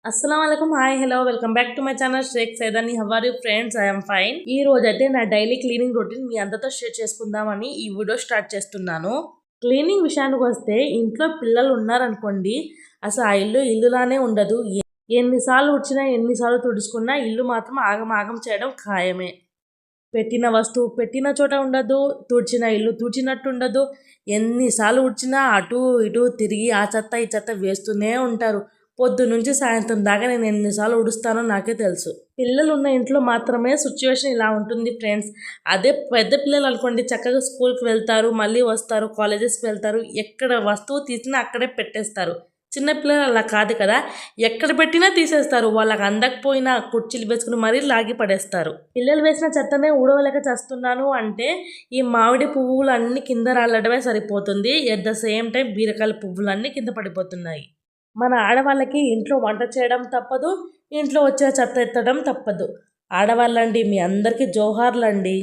అస్సలం hi hello welcome back to my channel Shaik Saidani. How are you friends? I'm fine. ఈ రోజు అయితే నా డైలీ క్లీనింగ్ రొటీన్ మీ అందరితో షేర్ చేసుకుందామని ఈ వీడియో స్టార్ట్ చేస్తున్నాను. క్లీనింగ్ విషయానికి వస్తే ఇంట్లో పిల్లలు ఉన్నారనుకోండి, అసలు ఆ ఇల్లులానే ఉండదు. ఎన్నిసార్లు ఉడ్చినా ఎన్నిసార్లు తుడుచుకున్నా ఇల్లు మాత్రం ఆగం చేయడం ఖాయమే. పెట్టిన వస్తువు పెట్టిన చోట ఉండదు, తుడిచిన ఇల్లు తుడిచినట్టు ఉండదు. ఎన్నిసార్లు ఉడ్చినా అటు ఇటు తిరిగి ఆ చెత్త ఈ చెత్త వేస్తూనే ఉంటారు. పొద్దు నుంచి సాయంత్రం దాకా నేను ఎన్నిసార్లు ఉడుస్తానో నాకే తెలుసు. పిల్లలు ఉన్న ఇంట్లో మాత్రమే సిచ్యువేషన్ ఇలా ఉంటుంది ఫ్రెండ్స్. అదే పెద్ద పిల్లలు అనుకోండి, చక్కగా స్కూల్కి వెళ్తారు, మళ్ళీ వస్తారు, కాలేజెస్కి వెళ్తారు, ఎక్కడ వస్తువు తీసినా అక్కడే పెట్టేస్తారు. చిన్నపిల్లలు అలా కాదు కదా, ఎక్కడ పెట్టినా తీసేస్తారు. వాళ్ళకి అందకపోయినా కుర్చీలు వేసుకుని మరీ లాగి పడేస్తారు. పిల్లలు వేసిన చెత్తనే ఊడవలేక చేస్తున్నాను అంటే ఈ మామిడి పువ్వులు అన్నీ కింద రాలడమే సరిపోతుంది. ఎట్ ద సేమ్ టైం బీరకాయల పువ్వులు అన్నీ కింద పడిపోతున్నాయి. మన ఆడవాళ్ళకి ఇంట్లో వంట చేయడం తప్పదు, ఇంట్లో వచ్చే చెత్త ఎత్తడం తప్పదు. ఆడవాళ్ళండి, మీ అందరికీ జోహార్లండి.